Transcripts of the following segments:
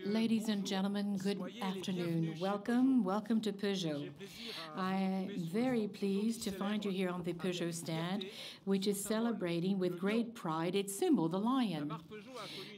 Ladies and gentlemen, good afternoon. Welcome to Peugeot. I'm very pleased to find you here on the Peugeot stand, which is celebrating with great pride its symbol, the lion.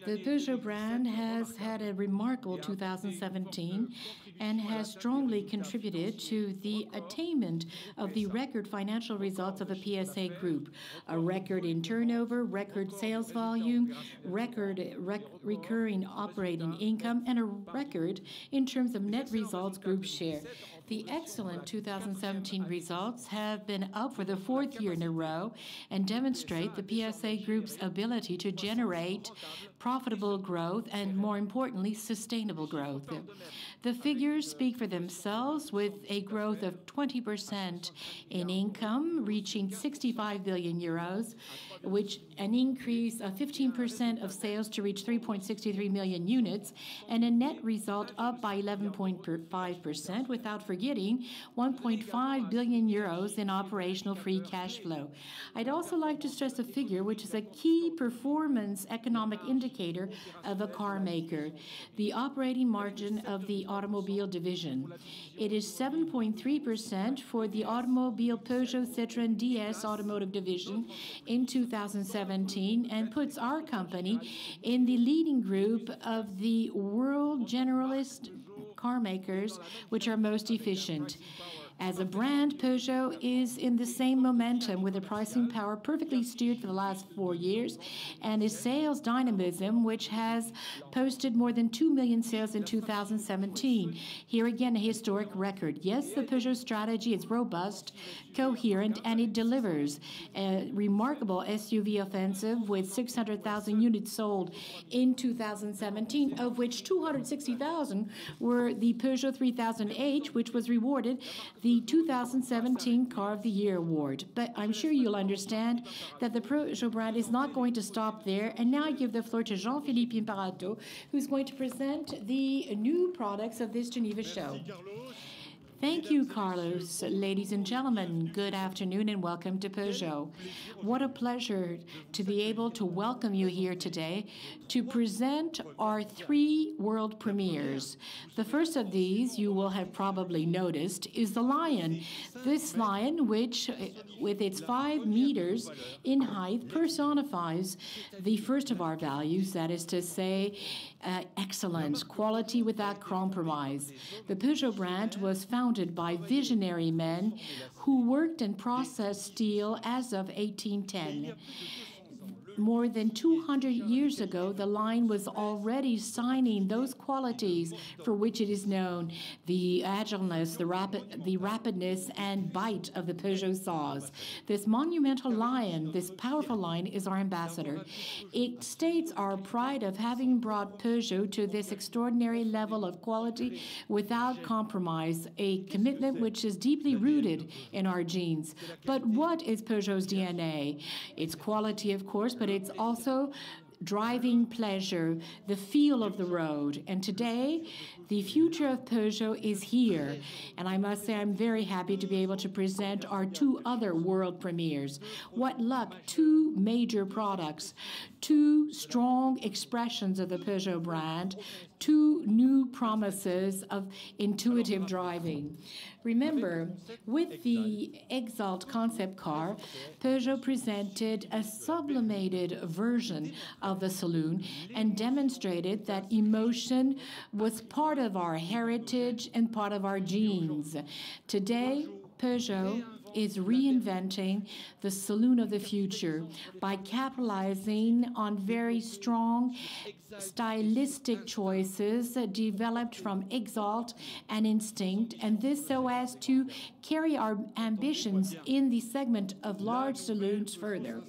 The Peugeot brand has had a remarkable 2017 and has strongly contributed to the attainment of the record financial results of the PSA Group, a record in turnover, record sales volume, record recurring operating income, and a record in terms of net results group share. The excellent 2017 results have been up for the fourth year in a row and demonstrate the PSA Group's ability to generate profitable growth and, more importantly, sustainable growth. The figures speak for themselves, with a growth of 20% in income, reaching 65 billion euros, which an increase of 15% of sales to reach 3.63 million units, and a net result up by 11.5%, without forgetting 1.5 billion euros in operational free cash flow. I'd also like to stress a figure which is a key performance economic indicator of a car maker, the operating margin of the automobile division. It is 7.3% for the automobile Peugeot Citroën DS automotive division in 2017, and puts our company in the leading group of the world generalist car makers which are most efficient. As a brand, Peugeot is in the same momentum, with a pricing power perfectly steered for the last 4 years, and a sales dynamism which has posted more than 2 million sales in 2017. Here again, a historic record. Yes, the Peugeot strategy is robust, coherent, and it delivers. A remarkable SUV offensive with 600,000 units sold in 2017, of which 260,000 were the Peugeot 3008, which was rewarded the 2017 Car of the Year award. But I'm sure you'll understand that the Peugeot brand is not going to stop there. And now I give the floor to Jean-Philippe Imparato, who's going to present the new products of this Geneva show. Thank you, Carlos. Ladies and gentlemen, good afternoon and welcome to Peugeot. What a pleasure to be able to welcome you here today to present our 3 world premieres. The first of these, you will have probably noticed, is the Lion. This lion, which with its 5 meters in height, personifies the first of our values, that is to say, excellence, quality without compromise. The Peugeot brand was founded by visionary men who worked and processed steel as of 1810. More than 200 years ago, the line was already signing those qualities for which it is known: the agileness, the rapidness and bite of the Peugeot saws. This monumental lion, this powerful lion, is our ambassador. It states our pride of having brought Peugeot to this extraordinary level of quality without compromise, a commitment which is deeply rooted in our genes. But what is Peugeot's DNA? It's quality, of course, but it's also driving pleasure, the feel of the road. And today, the future of Peugeot is here. And I must say I'm very happy to be able to present our 2 other world premieres. What luck, 2 major products, 2 strong expressions of the Peugeot brand, 2 new promises of intuitive driving. Remember, with the Exalt concept car, Peugeot presented a sublimated version of the saloon and demonstrated that emotion was part of our heritage and part of our genes. Today, Peugeot is reinventing the saloon of the future by capitalizing on very strong stylistic choices developed from Exalt and Instinct, and this so as to carry our ambitions in the segment of large saloons further.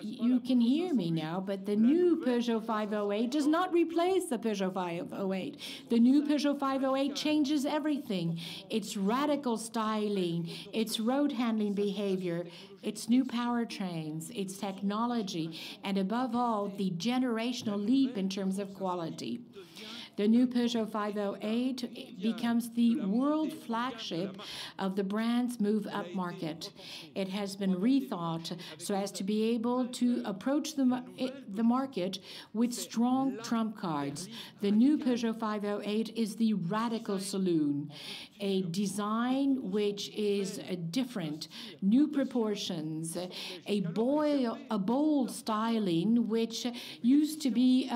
You can hear me now, but the new Peugeot 508 does not replace the Peugeot 508. The new Peugeot 508 changes everything. Its radical styling, its road handling behavior, its new powertrains, its technology, and above all, the generational leap in terms of quality. The new Peugeot 508 becomes the world flagship of the brand's move up market. It has been rethought so as to be able to approach the market with strong trump cards. The new Peugeot 508 is the radical saloon, a design which is different, new proportions, a bold styling which used to be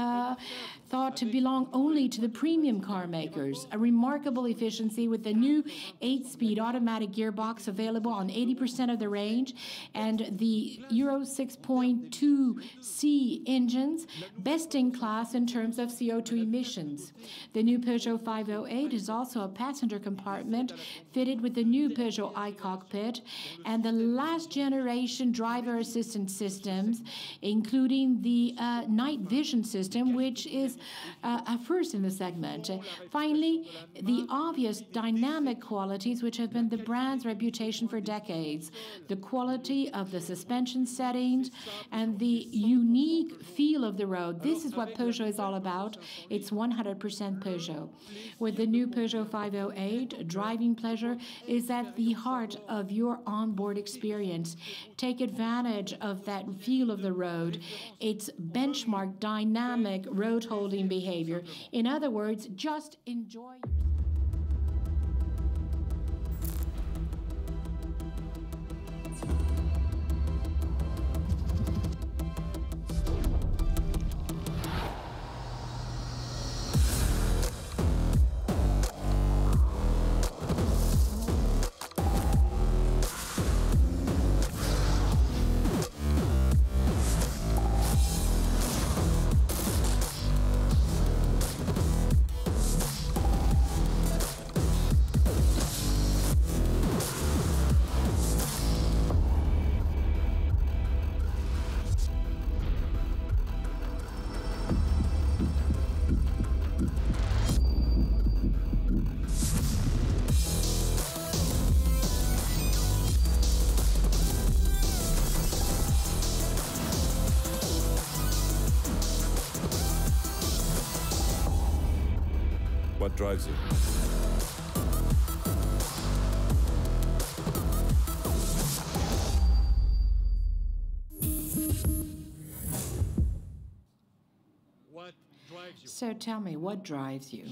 thought to belong only to the premium car makers. A remarkable efficiency with the new 8-speed automatic gearbox available on 80% of the range, and the Euro 6.2C engines, best in class in terms of CO2 emissions. The new Peugeot 508 is also a passenger compartment fitted with the new Peugeot iCockpit and the last generation driver assistance systems, including the night vision system, which is a first in the segment. Finally, the obvious dynamic qualities which have been the brand's reputation for decades, the quality of the suspension settings and the unique feel of the road. This is what Peugeot is all about. It's 100% Peugeot. With the new Peugeot 508, driving pleasure is at the heart of your onboard experience. Take advantage of that feel of the road, its benchmark dynamic road-holding behavior. In other words, just enjoy yourself. What drives you? So tell me, what drives you?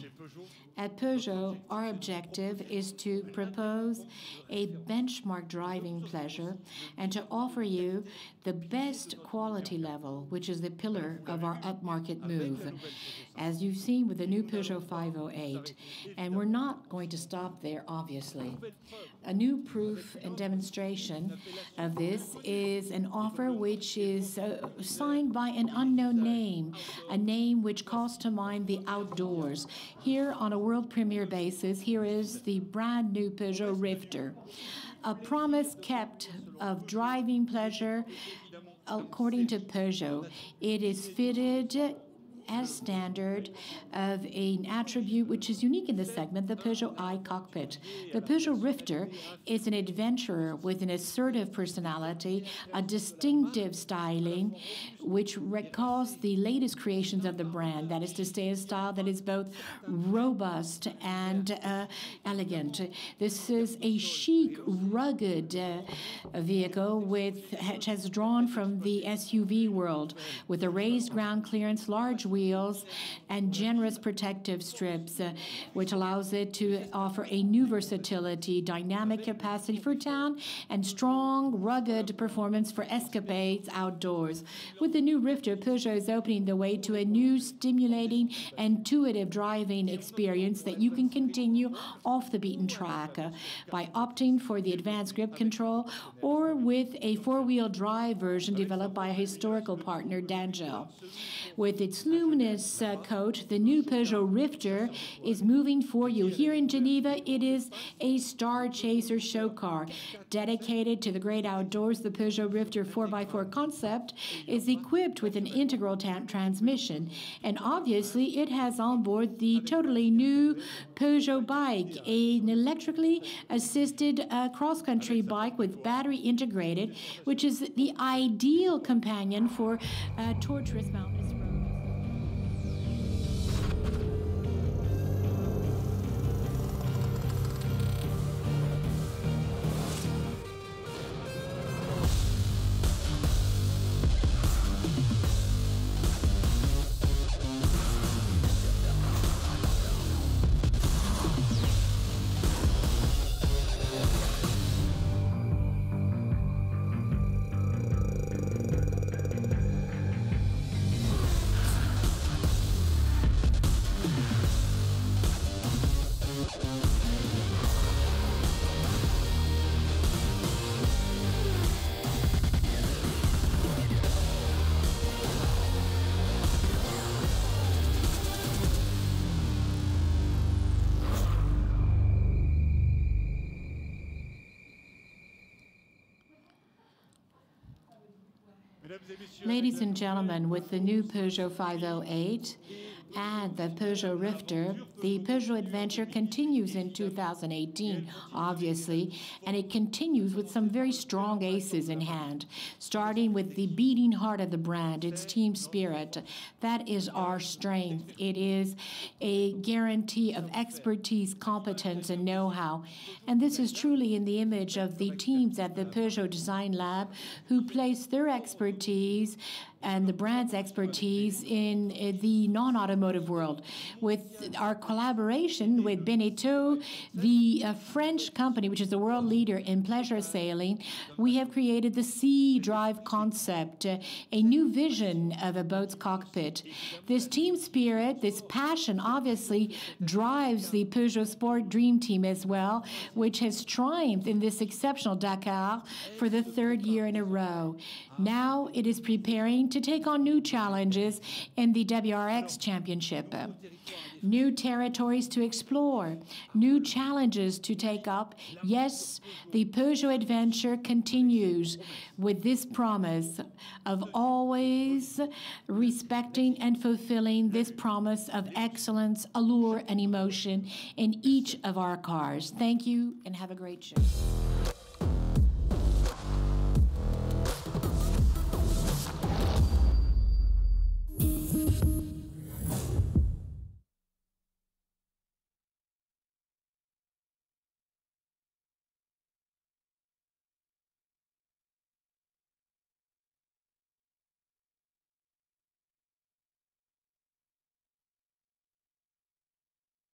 At Peugeot, our objective is to propose a benchmark driving pleasure and to offer you the best quality level, which is the pillar of our upmarket move, as you've seen with the new Peugeot 508. And we're not going to stop there, obviously. A new proof and demonstration of this is an offer which is signed by an unknown name, a name which calls to mind the outdoors. Here, on a world premiere basis, here is the brand new Peugeot Rifter. A promise kept of driving pleasure according to Peugeot. It is fitted as standard of an attribute which is unique in this segment, the Peugeot iCockpit. The Peugeot Rifter is an adventurer with an assertive personality, a distinctive styling, which recalls the latest creations of the brand. That is to say, a style that is both robust and elegant. This is a chic, rugged vehicle which has drawn from the SUV world, with a raised ground clearance, large wheels, and generous protective strips, which allows it to offer a new versatility, dynamic capacity for town, and strong, rugged performance for escapades outdoors. With the new Rifter, Peugeot is opening the way to a new, stimulating, intuitive driving experience that you can continue off the beaten track by opting for the advanced grip control or with a four-wheel drive version developed by a historical partner, D'Angel. With its luminous coat, the new Peugeot Rifter is moving for you. Here in Geneva, it is a star chaser show car. Dedicated to the great outdoors, the Peugeot Rifter 4x4 concept is equipped with an integral transmission. And obviously, it has on board the totally new Peugeot bike, an electrically assisted cross-country bike with battery integrated, which is the ideal companion for tortuous mountainous roads. Ladies and gentlemen, with the new Peugeot 508 and the Peugeot Rifter, the Peugeot adventure continues in 2018, obviously, and it continues with some very strong aces in hand, starting with the beating heart of the brand, its team spirit. That is our strength. It is a guarantee of expertise, competence, and know-how. And this is truly in the image of the teams at the Peugeot Design Lab who place their expertise and the brand's expertise in the non-automotive world. With our collaboration with Beneteau, the French company, which is the world leader in pleasure sailing, we have created the Sea Drive concept, a new vision of a boat's cockpit. This team spirit, this passion, obviously drives the Peugeot Sport Dream Team as well, which has triumphed in this exceptional Dakar for the third year in a row. Now it is preparing to take on new challenges in the WRX Championship. New territories to explore, new challenges to take up. Yes, the Peugeot adventure continues with this promise of always respecting and fulfilling this promise of excellence, allure, and emotion in each of our cars. Thank you, and have a great show.